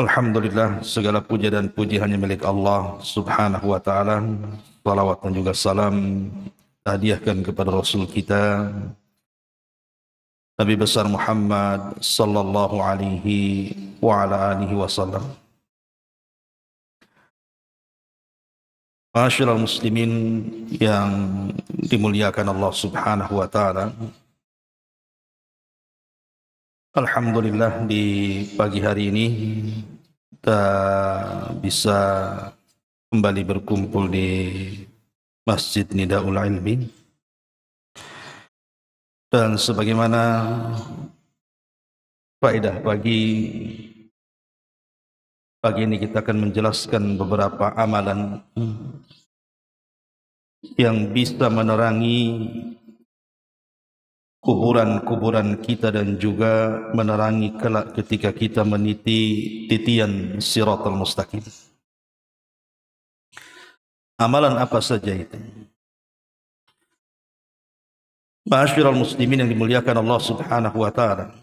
Alhamdulillah, segala puja dan puji hanya milik Allah subhanahu wa ta'ala. Salawat dan juga salam hadiahkan kepada Rasul kita Nabi besar Muhammad sallallahu alaihi wa ala alihi wasallam. Ma'asyiral muslimin yang dimuliakan Allah subhanahu wa ta'ala, alhamdulillah di pagi hari ini kita bisa kembali berkumpul di Masjid Nidaul Ilmi, dan sebagaimana faedah pagi ini kita akan menjelaskan beberapa amalan yang bisa menerangi kuburan-kuburan kita dan juga menerangi kelak ketika kita meniti titian Siratal Mustaqim. Amalan apa saja itu? Ma'asyiral muslimin yang dimuliakan Allah subhanahu wa ta'ala,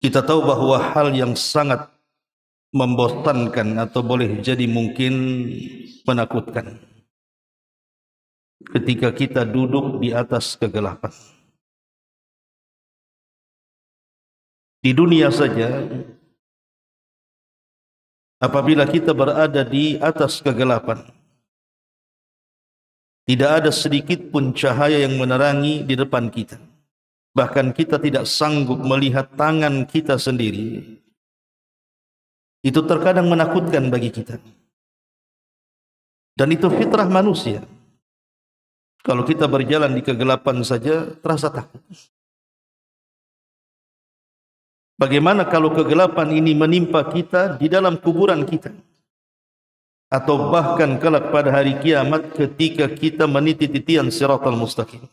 kita tahu bahwa hal yang sangat membosankan atau boleh jadi mungkin menakutkan ketika kita duduk di atas kegelapan. Di dunia saja, apabila kita berada di atas kegelapan, tidak ada sedikit pun cahaya yang menerangi di depan kita. Bahkan kita tidak sanggup melihat tangan kita sendiri. Itu terkadang menakutkan bagi kita. Dan itu fitrah manusia. Kalau kita berjalan di kegelapan saja terasa takut. Bagaimana kalau kegelapan ini menimpa kita di dalam kuburan kita? Atau bahkan kelak pada hari kiamat ketika kita meniti titian Siratal Mustaqim.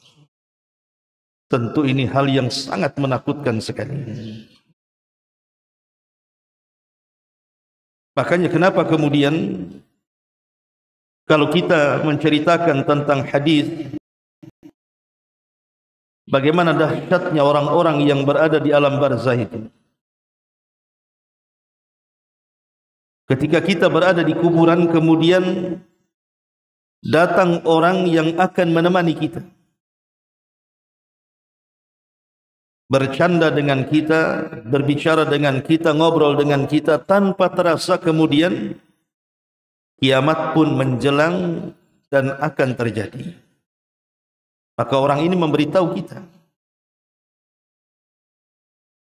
Tentu ini hal yang sangat menakutkan sekali. Makanya kenapa kemudian kalau kita menceritakan tentang hadis, bagaimana dahsyatnya orang-orang yang berada di alam barzah itu. Ketika kita berada di kuburan, kemudian datang orang yang akan menemani kita, bercanda dengan kita, berbicara dengan kita, ngobrol dengan kita, tanpa terasa kemudian kiamat pun menjelang dan akan terjadi. Maka orang ini memberitahu kita.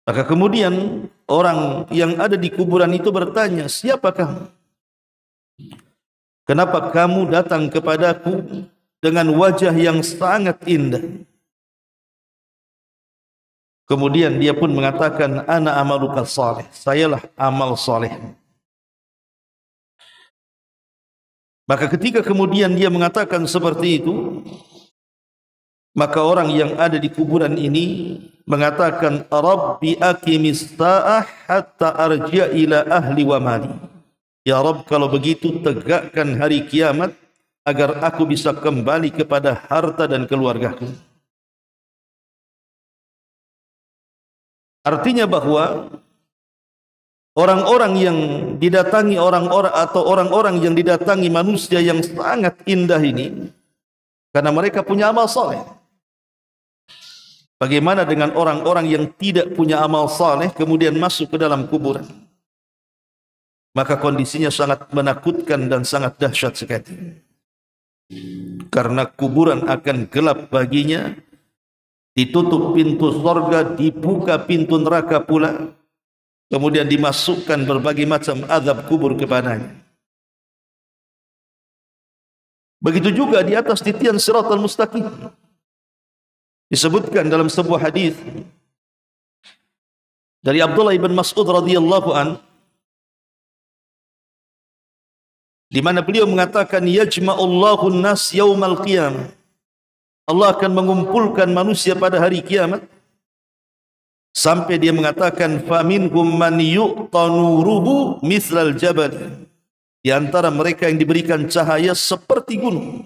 Maka kemudian orang yang ada di kuburan itu bertanya, siapa kamu? Kenapa kamu datang kepadaku dengan wajah yang sangat indah? Kemudian dia pun mengatakan, ana amaluka salih, sayalah amal saleh. Maka ketika kemudian dia mengatakan seperti itu, maka orang yang ada di kuburan ini mengatakan, Rabbi aqimis sa'ah hatta arji'a ila ahli wa mali. Ya Rabb, kalau begitu tegakkan hari kiamat agar aku bisa kembali kepada harta dan keluargaku. Artinya bahwa orang-orang yang didatangi orang-orang yang didatangi manusia yang sangat indah ini karena mereka punya amal saleh. Bagaimana dengan orang-orang yang tidak punya amal saleh kemudian masuk ke dalam kuburan? Maka kondisinya sangat menakutkan dan sangat dahsyat sekali. Karena kuburan akan gelap baginya, ditutup pintu surga, dibuka pintu neraka pula, kemudian dimasukkan berbagai macam azab kubur kepadanya. Begitu juga di atas titian Siratal Mustaqim. Disebutkan dalam sebuah hadis dari Abdullah ibn Mas'ud radhiyallahu an, di mana beliau mengatakan, yajma'ullahu an-nas yaumal qiyamah. Allah akan mengumpulkan manusia pada hari kiamat. Sampai dia mengatakan, faminhum man yu'ta nuruhu mithlal jabal. Di antara mereka yang diberikan cahaya seperti gunung.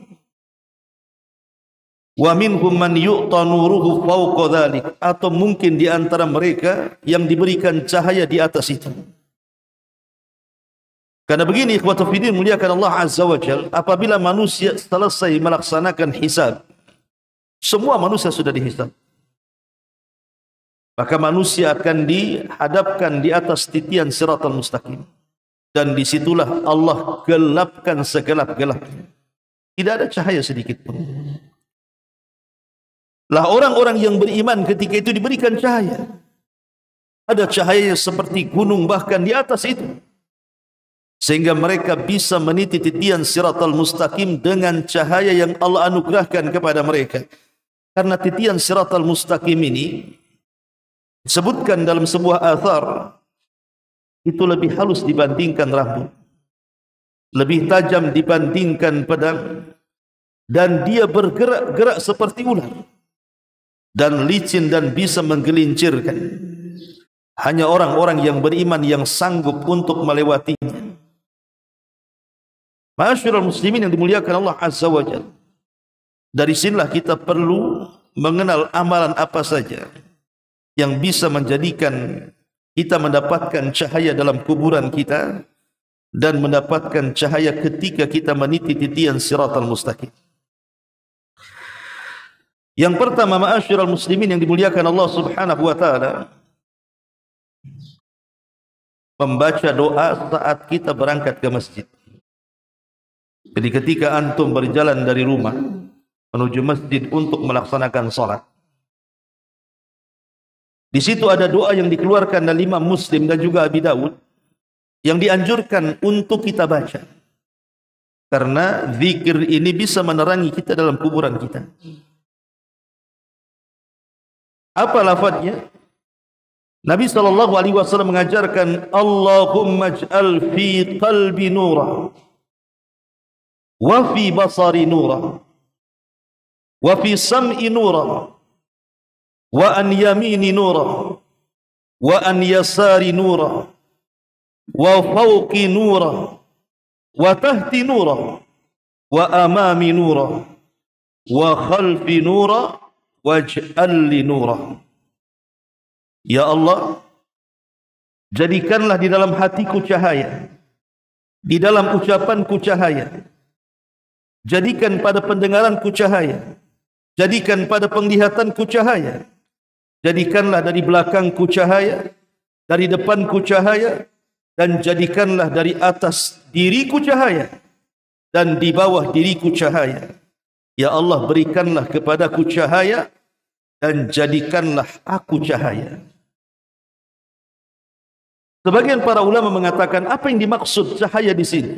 Wa minhum man yu'ta nuruhu fawqa dzalik, atau mungkin di antara mereka yang diberikan cahaya di atas itu. Karena begini, ikhwatu fiddin, muliakan Allah Azza wa Jalla, apabila manusia selesai melaksanakan hisab, semua manusia sudah dihisab, maka manusia akan dihadapkan di atas titian siratal mustaqim, dan disitulah Allah gelapkan segelap-gelapnya. Tidak ada cahaya sedikit pun. Lah orang-orang yang beriman ketika itu diberikan cahaya. Ada cahaya seperti gunung bahkan di atas itu, sehingga mereka bisa meniti titian siratal mustaqim dengan cahaya yang Allah anugerahkan kepada mereka. Karena titian siratal mustaqim ini disebutkan dalam sebuah athar, itu lebih halus dibandingkan rambut, lebih tajam dibandingkan pedang, dan dia bergerak-gerak seperti ular, dan licin dan bisa menggelincirkan. Hanya orang-orang yang beriman yang sanggup untuk melewatinya. Ma'asyiral muslimin yang dimuliakan Allah Azza wa Jalla, dari sinilah kita perlu mengenal amalan apa saja yang bisa menjadikan kita mendapatkan cahaya dalam kuburan kita dan mendapatkan cahaya ketika kita meniti titian siratal mustaqim. Yang pertama, ma'asyiral muslimin yang dimuliakan Allah Subhanahu wa taala, membaca doa saat kita berangkat ke masjid. Jadi ketika antum berjalan dari rumah menuju masjid untuk melaksanakan salat, di situ ada doa yang dikeluarkan dari Imam Muslim dan juga Abi Dawud yang dianjurkan untuk kita baca. Karena zikir ini bisa menerangi kita dalam kuburan kita. Apa lafadznya? Nabi SAW mengajarkan, Allahumma ij'al fi qalbi nura, wa fi basari nura, wa fi sam'i nura, wa an yamini nura, wa an yasari nura, wa fawqi nura, wa tahti nura, wa amami nura, wa khalfi nura, waj'al li nura. Ya Allah, jadikanlah di dalam hatiku cahaya, di dalam ucapanku cahaya, jadikan pada pendengaranku cahaya, jadikan pada penglihatanku cahaya, jadikanlah dari belakangku cahaya, dari depanku cahaya, dan jadikanlah dari atas diriku cahaya, dan di bawah diriku cahaya. Ya Allah, berikanlah kepadaku cahaya, dan jadikanlah aku cahaya. Sebagian para ulama mengatakan, apa yang dimaksud cahaya di sini?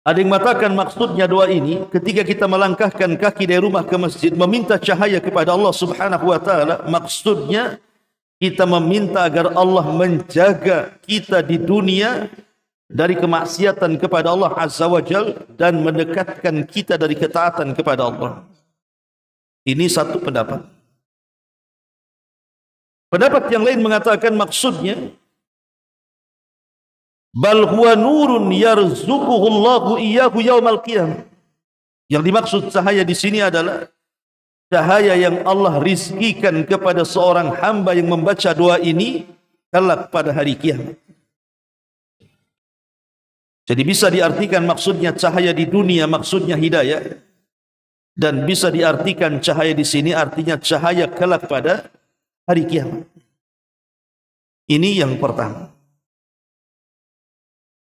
Ada yang mengatakan maksudnya doa ini ketika kita melangkahkan kaki dari rumah ke masjid meminta cahaya kepada Allah Subhanahu wa taala, maksudnya kita meminta agar Allah menjaga kita di dunia dari kemaksiatan kepada Allah Azza wa Jalla dan mendekatkan kita dari ketaatan kepada Allah. Ini satu pendapat. Pendapat yang lain mengatakan maksudnya, bal huwa nurun yarzuquhu Allahu iyyahu yaumal qiyamah. Yang dimaksud cahaya di sini adalah cahaya yang Allah rizkikan kepada seorang hamba yang membaca doa ini kelak pada hari kiamat. Jadi bisa diartikan maksudnya cahaya di dunia, maksudnya hidayah, dan bisa diartikan cahaya di sini artinya cahaya kelak pada hari kiamat. Ini yang pertama.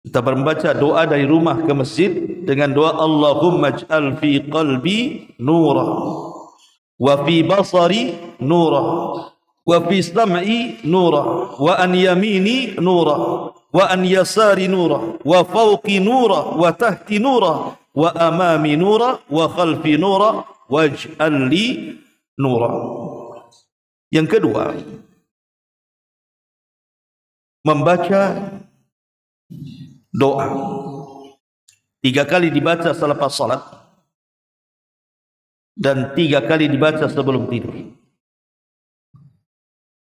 Kita membaca doa dari rumah ke masjid dengan doa Allahumma ij'al fi qalbi nura, wa fi basari nura, wa fi sam'i nura, wa an yamini nura, wa an yasari nura, wa fawqi nura, wa tahti nura, wa amami nura, wa khalfi nura, waj'al li nura. Yang kedua, membaca doa 3 kali dibaca selepas salat dan 3 kali dibaca sebelum tidur.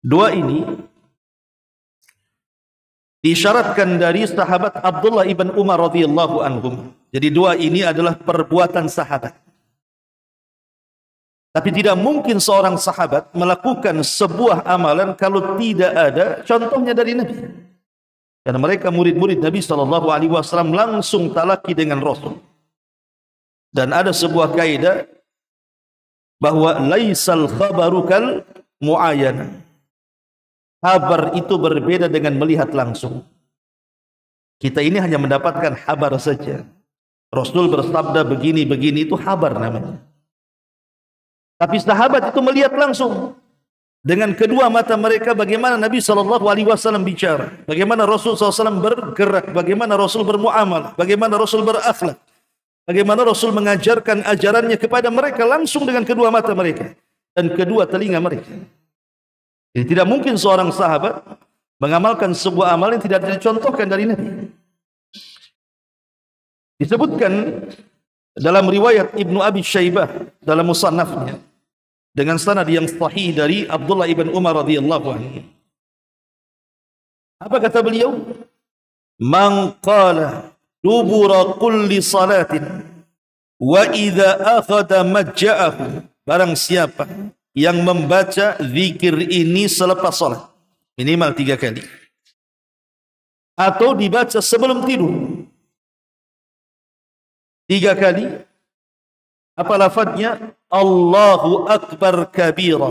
Doa ini diisyaratkan dari sahabat Abdullah ibn Umar radhiyallahu anhum. Jadi doa ini adalah perbuatan sahabat. Tapi tidak mungkin seorang sahabat melakukan sebuah amalan kalau tidak ada contohnya dari Nabi. Karena mereka murid-murid Nabi SAW langsung talaki dengan Rasul. Dan ada sebuah kaidah bahwa laisal khabaru kal mu'ayana. Kabar itu berbeda dengan melihat langsung. Kita ini hanya mendapatkan kabar saja. Rasul bersabda begini-begini, itu kabar namanya. Tapi sahabat itu melihat langsung dengan kedua mata mereka bagaimana Nabi SAW bicara, bagaimana Rasul SAW bergerak, bagaimana Rasul bermuamalah, bagaimana Rasul berakhlak, bagaimana Rasul mengajarkan ajarannya kepada mereka langsung dengan kedua mata mereka dan kedua telinga mereka. Jadi tidak mungkin seorang sahabat mengamalkan sebuah amal yang tidak dicontohkan dari Nabi. Disebutkan dalam riwayat Ibnu Abi Syaibah dalam musannafnya dengan sanad yang sahih dari Abdullah ibn Umar radhiyallahu anhu. Apa kata beliau? Man qala dubura kulli salatin wa idza akhadha majja'ahu. Barang siapa yang membaca zikir ini selepas salat minimal 3 kali atau dibaca sebelum tidur 3 kali. Apa lafadznya? Allahu akbar kabira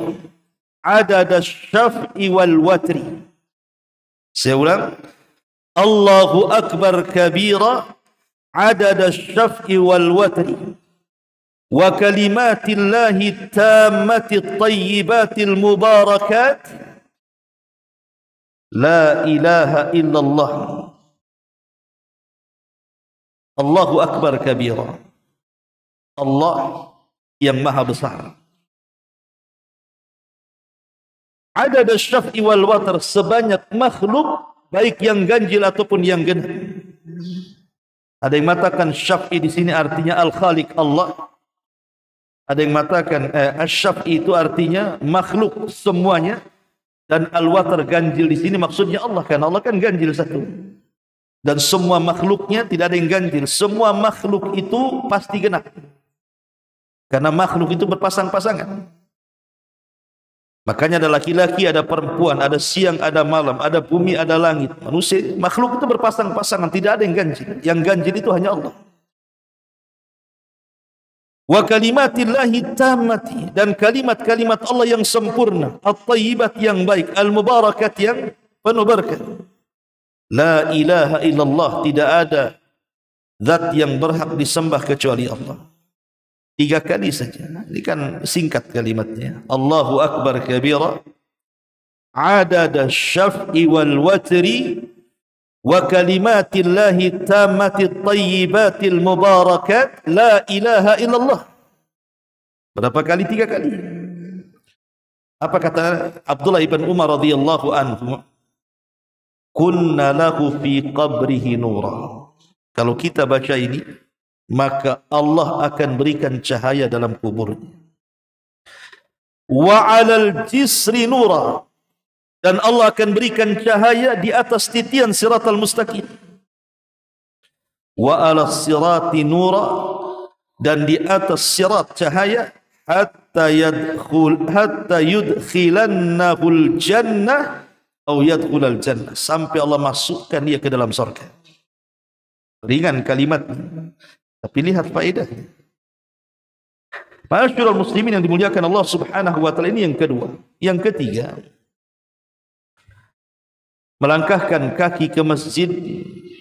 adada syaf'i wal watri. Saya ulang. Allahu akbar kabira adada syaf'i wal watri wa kalimatillahi tammati tayyibatil mubarakat la ilaha illallah. Allahu akbar kabira. Allah yang maha besar. Adad asy-syaf'i wal watr, sebanyak makhluk baik yang ganjil ataupun yang genap. Ada yang mengatakan syaf'i di sini artinya al-khaliq Allah. Ada yang mengatakan asy-syaf'i itu artinya makhluk semuanya, dan al-watr ganjil di sini maksudnya Allah, karena Allah kan ganjil satu. Dan semua makhluknya tidak ada yang ganjil. Semua makhluk itu pasti genap. Karena makhluk itu berpasang-pasangan. Makanya ada laki-laki, ada perempuan, ada siang, ada malam, ada bumi, ada langit. Manusia, makhluk itu berpasang-pasangan, tidak ada yang ganjil. Yang ganjil itu hanya Allah. Wa kalimatillahi tammati, dan kalimat-kalimat Allah yang sempurna, at-tayyibat yang baik, al-mubarakat yang penuh berkah. La ilaha illallah, tidak ada zat yang berhak disembah kecuali Allah. 3 kali saja. Ini kan singkat kalimatnya. Allahu akbar kabira adada syaf'i wal watri wa kalimatillahi tammati tayyibatil mubarakat la ilaha illallah. Berapa kali? 3 kali. Apa kata Abdullah ibn Umar radhiyallahu anhu? Kunna lahu fi qabrihi nura. Kalau kita baca ini, maka Allah akan berikan cahaya dalam kuburnya. Wa 'alal jisri nura, dan Allah akan berikan cahaya di atas titian siratal mustaqim. Wa 'alas sirati nura, dan di atas sirat cahaya, hatta yudkhilannahul jannah atau yadkhulal jannah, sampai Allah masukkan dia ke dalam surga. Ringan kalimat, tapi lihat faedahnya. Ma'asyiral muslimin yang dimuliakan Allah Subhanahu wa taala, ini yang kedua. Yang ketiga, melangkahkan kaki ke masjid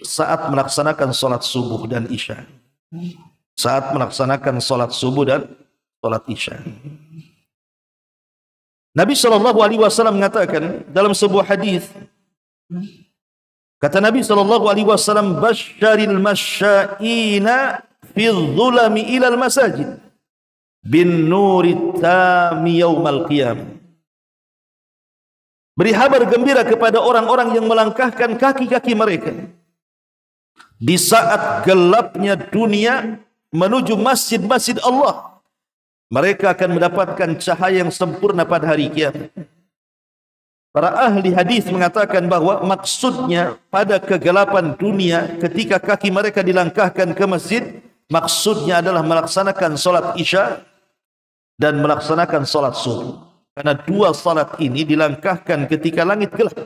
saat melaksanakan salat subuh dan isya. Saat melaksanakan salat subuh dan salat isya. Nabi SAW mengatakan dalam sebuah hadis, kata Nabi SAW, basyaril masyaina fi dhulami ilal masajid bin nuri tami yaumal qiyamah. Beri kabar gembira kepada orang-orang yang melangkahkan kaki-kaki mereka di saat gelapnya dunia menuju masjid-masjid Allah. Mereka akan mendapatkan cahaya yang sempurna pada hari kiamat. Para ahli hadis mengatakan bahwa maksudnya pada kegelapan dunia ketika kaki mereka dilangkahkan ke masjid, maksudnya adalah melaksanakan salat isya dan melaksanakan salat subuh. Karena dua salat ini dilangkahkan ketika langit gelap.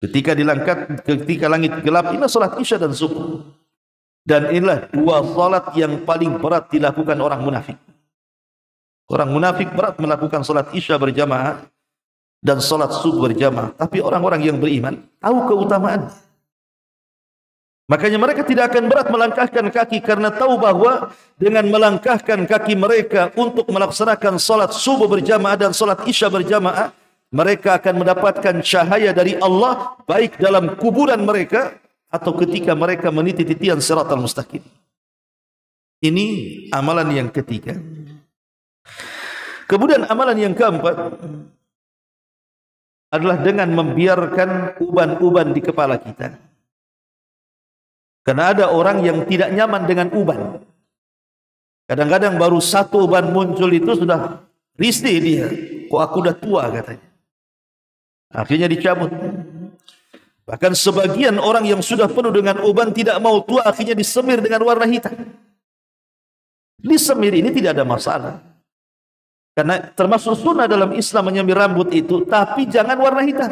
Ketika langit gelap, inilah salat isya dan subuh. Dan inilah dua salat yang paling berat dilakukan orang munafik. Orang munafik berat melakukan salat isya berjamaah dan salat subuh berjamaah. Tapi orang-orang yang beriman tahu keutamaan. Makanya mereka tidak akan berat melangkahkan kaki karena tahu bahwa dengan melangkahkan kaki mereka untuk melaksanakan salat subuh berjamaah dan salat isya berjamaah, mereka akan mendapatkan cahaya dari Allah baik dalam kuburan mereka atau ketika mereka meniti titian siratal mustaqim. Ini amalan yang ketiga. Kemudian amalan yang keempat adalah dengan membiarkan uban-uban di kepala kita. Karena ada orang yang tidak nyaman dengan uban. Kadang-kadang baru satu uban muncul itu sudah risih dia. Kok aku udah tua katanya. Akhirnya dicabut. Bahkan sebagian orang yang sudah penuh dengan uban tidak mau tua, akhirnya disemir dengan warna hitam. Disemir ini tidak ada masalah. Karena termasuk sunnah dalam Islam menyemir rambut itu, tapi jangan warna hitam.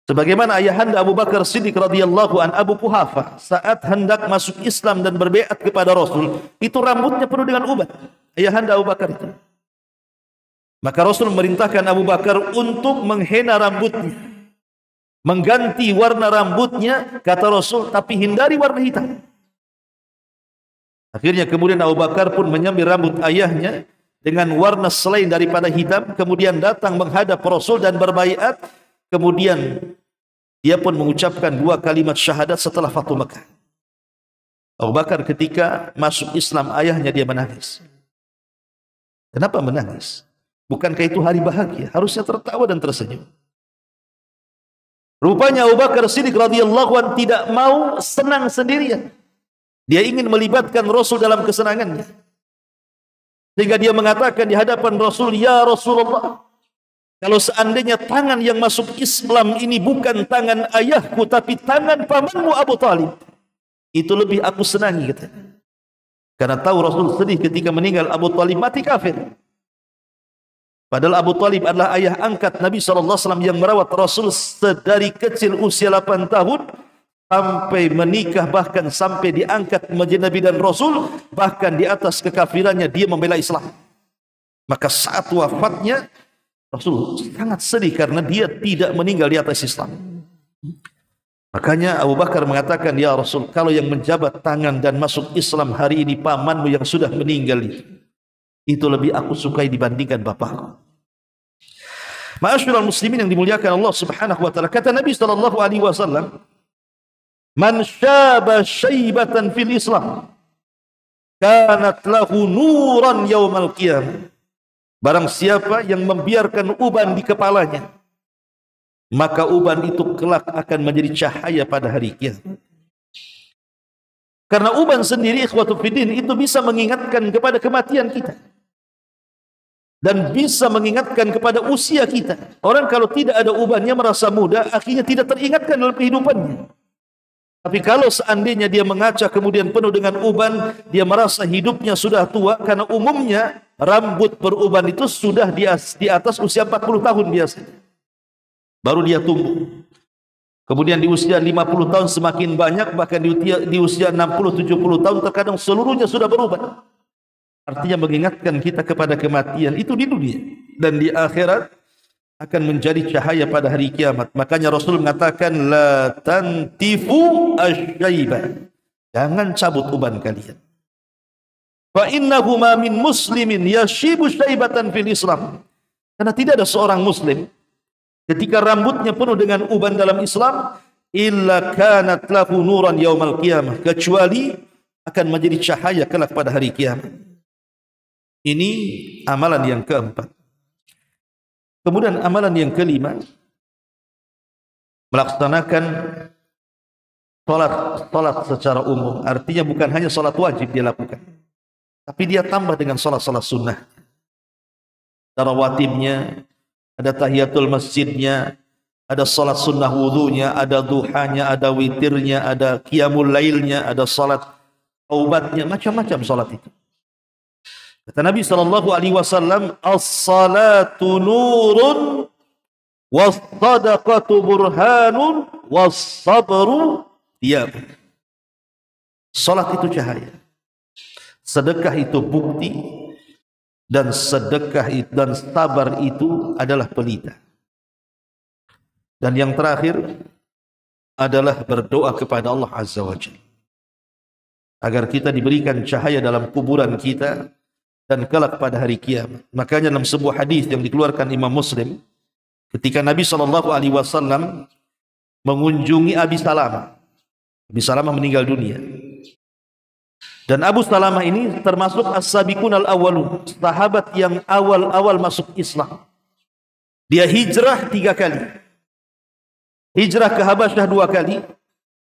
Sebagaimana ayahanda Abu Bakar Siddiq radhiyallahu an, Abu Quhafah saat hendak masuk Islam dan berbeat kepada Rasul, itu rambutnya penuh dengan uban. Ayahanda Abu Bakar itu. Maka Rasul memerintahkan Abu Bakar untuk menghena rambutnya, mengganti warna rambutnya, kata Rasul, tapi hindari warna hitam. Akhirnya kemudian Abu Bakar pun menyemir rambut ayahnya dengan warna selain daripada hitam, kemudian datang menghadap Rasul dan berbaiat. Kemudian dia pun mengucapkan dua kalimat syahadat setelah Fathu Makkah. Abu Bakar ketika masuk Islam, ayahnya dia menangis. Kenapa menangis? Bukankah itu hari bahagia? Harusnya tertawa dan tersenyum. Rupanya Abu Bakar Siddiq radhiyallahu anhu tidak mau senang sendirian. Dia ingin melibatkan Rasul dalam kesenangannya. Sehingga dia mengatakan di hadapan Rasul, "Ya Rasulullah, kalau seandainya tangan yang masuk Islam ini bukan tangan ayahku, tapi tangan pamanmu Abu Talib, itu lebih aku senangi," katanya. Karena tahu Rasul sedih ketika meninggal Abu Talib mati kafir. Padahal Abu Talib adalah ayah angkat Nabi SAW yang merawat Rasul dari kecil usia 8 tahun sampai menikah, bahkan sampai diangkat menjadi Nabi dan Rasul, bahkan di atas kekafirannya dia membela Islam. Maka saat wafatnya Rasul sangat sedih karena dia tidak meninggal di atas Islam. Makanya Abu Bakar mengatakan, "Ya Rasul, kalau yang menjabat tangan dan masuk Islam hari ini pamanmu yang sudah meninggal itu lebih aku sukai dibandingkan bapakku." Ma'asyiral muslimin yang dimuliakan Allah Subhanahu wa taala, kata Nabi sallallahu alaihi wasallam, "Man syaba syaibatan fil Islam kanat lahu nuran yaumal qiyamah." Barang siapa yang membiarkan uban di kepalanya, maka uban itu kelak akan menjadi cahaya pada hari kiamat. Karena uban sendiri, ikhwatu fiddin, itu bisa mengingatkan kepada kematian kita. Dan bisa mengingatkan kepada usia kita. Orang kalau tidak ada ubannya merasa muda, akhirnya tidak teringatkan dalam kehidupannya. Tapi kalau seandainya dia mengaca kemudian penuh dengan uban, dia merasa hidupnya sudah tua, karena umumnya rambut beruban itu sudah di atas usia 40 tahun biasanya. Baru dia tumbuh. Kemudian di usia 50 tahun semakin banyak, bahkan di usia 60-70 tahun terkadang seluruhnya sudah beruban. Artinya mengingatkan kita kepada kematian itu di dunia. Dan di akhirat akan menjadi cahaya pada hari kiamat. Makanya Rasul mengatakan, "La tantifu asy-syaiba." Jangan cabut uban kalian. Fa innahu ma min muslimin yashibu syaibatan fil Islam. Karena tidak ada seorang muslim ketika rambutnya penuh dengan uban dalam Islam, illa kanat lahu nuran yaumal qiyamah, kecuali akan menjadi cahaya kelak pada hari kiamat. Ini amalan yang keempat. Kemudian amalan yang kelima, melaksanakan salat secara umum. Artinya bukan hanya salat wajib dia lakukan, tapi dia tambah dengan salat-salat sunnah. Rawatibnya, ada tahiyatul masjidnya, ada salat sunnah wudunya, ada duhanya, ada witirnya, ada qiyamul lailnya, ada salat taubatnya, macam-macam salat itu. Kata Nabi SAW, as-salatu nurun, was-sadaqatu burhanun, was-sabru diyabun. Salat itu cahaya, sedekah itu bukti, dan sedekah dan sabar itu adalah pelita. Dan yang terakhir adalah berdoa kepada Allah Azza wa Jalla agar kita diberikan cahaya dalam kuburan kita dan kelak pada hari kiamat. Makanya dalam sebuah hadis yang dikeluarkan Imam Muslim, ketika Nabi SAW mengunjungi Abi Salamah, Abi Salamah meninggal dunia. Dan Abu Salamah ini termasuk as-sabiqun al-awwalun, sahabat yang awal-awal masuk Islam. Dia hijrah 3 kali. Hijrah ke Habasyah 2 kali,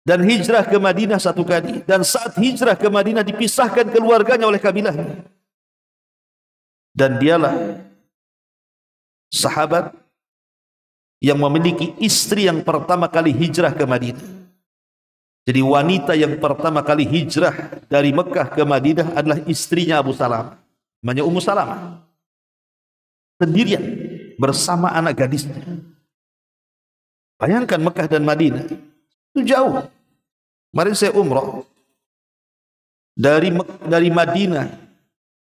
dan hijrah ke Madinah 1 kali. Dan saat hijrah ke Madinah dipisahkan keluarganya oleh kabilahnya. Dan dialah sahabat yang memiliki istri yang pertama kali hijrah ke Madinah. Jadi wanita yang pertama kali hijrah dari Mekah ke Madinah adalah istrinya Abu Salamah, namanya Ummu Salamah. Sendirian bersama anak gadisnya. Bayangkan Mekah dan Madinah itu jauh. Kemarin saya umrah dari Madinah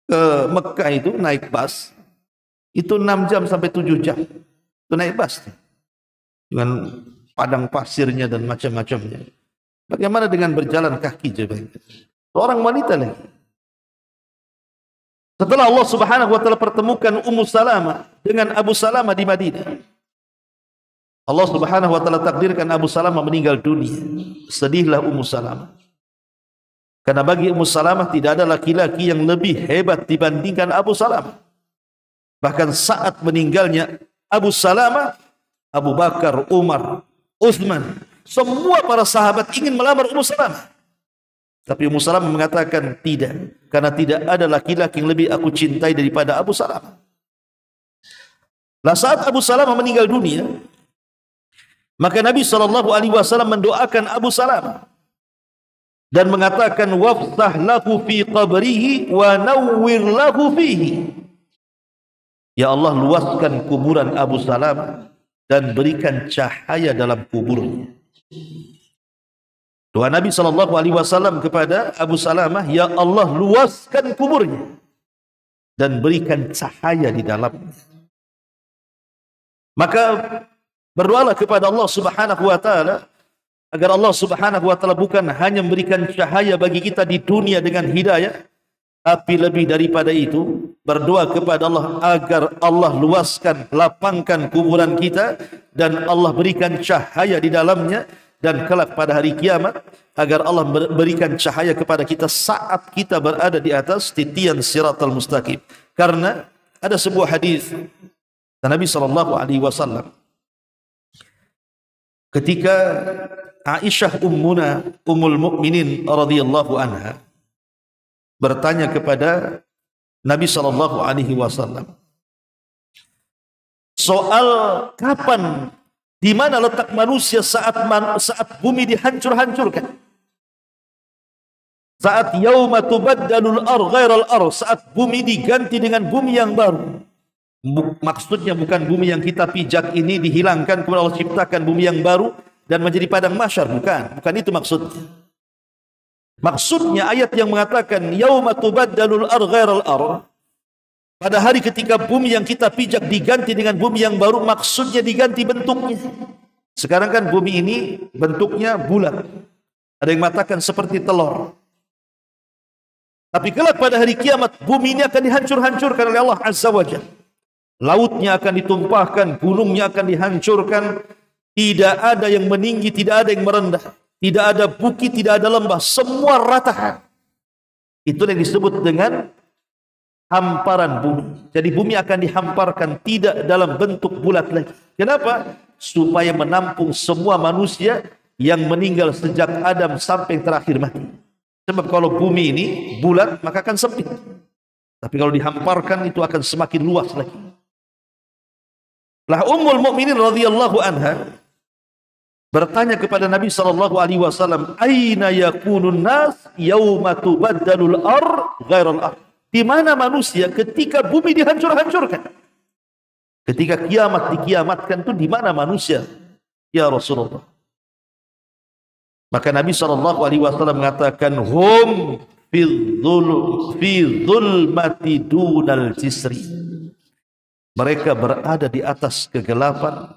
ke Mekah itu naik bus itu 6 jam sampai 7 jam. Itu naik bus dengan padang pasirnya dan macam-macamnya. Bagaimana dengan berjalan kaki coba? Seorang wanita lagi. Setelah Allah Subhanahu wa taala pertemukan Ummu Salamah dengan Abu Salamah di Madinah, Allah Subhanahu wa taala takdirkan Abu Salamah meninggal dunia. Sedihlah Ummu Salamah. Karena bagi Ummu Salamah tidak ada laki-laki yang lebih hebat dibandingkan Abu Salamah. Bahkan saat meninggalnya Abu Salamah, Abu Bakar, Umar, Uthman, semua para sahabat ingin melamar Ummu Salamah. Tapi Ummu Salamah mengatakan tidak, karena tidak ada laki-laki yang lebih aku cintai daripada Abu Salamah. Lah saat Abu Salamah meninggal dunia, maka Nabi SAW mendoakan Abu Salamah dan mengatakan wafsah lahu fi qabrihi wa nawwir lahu fihi. Ya Allah, luaskan kuburan Abu Salamah dan berikan cahaya dalam kuburnya. Doa Nabi SAW kepada Abu Salamah, ya Allah, luaskan kuburnya dan berikan cahaya di dalamnya. Maka berdoalah kepada Allah Subhanahu wa taala agar Allah Subhanahu wa taala bukan hanya memberikan cahaya bagi kita di dunia dengan hidayah, tapi lebih daripada itu berdoa kepada Allah agar Allah luaskan, lapangkan kuburan kita dan Allah berikan cahaya di dalamnya, dan kelak pada hari kiamat agar Allah berikan cahaya kepada kita saat kita berada di atas titian siratal mustaqim. Karena ada sebuah hadis Nabi SAW ketika Aisyah Ummul Mukminin radhiyallahu anha bertanya kepada Nabi SAW soal kapan, di mana letak manusia saat bumi dihancur-hancurkan, saat yauma tubaddalul ardh ghairal ardh, saat bumi diganti dengan bumi yang baru. Maksudnya bukan bumi yang kita pijak ini dihilangkan, kemudian Allah ciptakan bumi yang baru dan menjadi padang mahsyar, bukan itu maksudnya. Maksudnya ayat yang mengatakan yauma tubaddalul ardh ghairal ardh, pada hari ketika bumi yang kita pijak diganti dengan bumi yang baru, maksudnya diganti bentuknya. Sekarang kan bumi ini bentuknya bulat, ada yang mengatakan seperti telur. Tapi kelak pada hari kiamat bumi ini akan dihancur-hancurkan oleh Allah Azza wa Jalla. Lautnya akan ditumpahkan, gunungnya akan dihancurkan, tidak ada yang meninggi, tidak ada yang merendah, tidak ada bukit, tidak ada lembah, semua rata. Itu yang disebut dengan hamparan bumi. Jadi bumi akan dihamparkan, tidak dalam bentuk bulat lagi. Kenapa? Supaya menampung semua manusia yang meninggal sejak Adam sampai yang terakhir mati. Sebab kalau bumi ini bulat maka akan sempit. Tapi kalau dihamparkan itu akan semakin luas lagi. Lah Ummul Mukminin radhiyallahu anha bertanya kepada Nabi SAW, aina yakunun nas yauma tubaddalul ardh ghairal ardh. Di mana manusia ketika bumi dihancur-hancurkan? Ketika kiamat dikiamatkan itu di mana manusia? Ya Rasulullah. Maka Nabi SAW mengatakan, hum fi dhulmati dunal jisri. Mereka berada di atas kegelapan,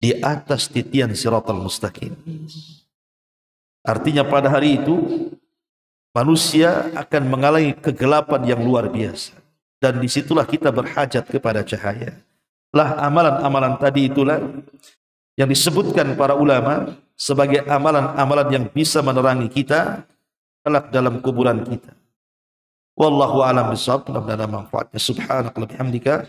di atas titian siratal mustaqim. Artinya pada hari itu manusia akan mengalami kegelapan yang luar biasa. Dan disitulah kita berhajat kepada cahaya. Lah amalan-amalan tadi itulah yang disebutkan para ulama sebagai amalan-amalan yang bisa menerangi kita kelak dalam kuburan kita. Wallahu a'lam bishawab. Mudah-mudahan manfaatnya. Subhanaka wa bihamdika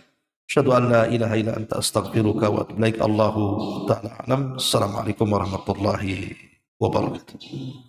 asyhadu an la ilaha illa anta astaghfiruka wa atubu ilaik. Allahu ta'ala a'lam. Assalamualaikum warahmatullahi wabarakatuh.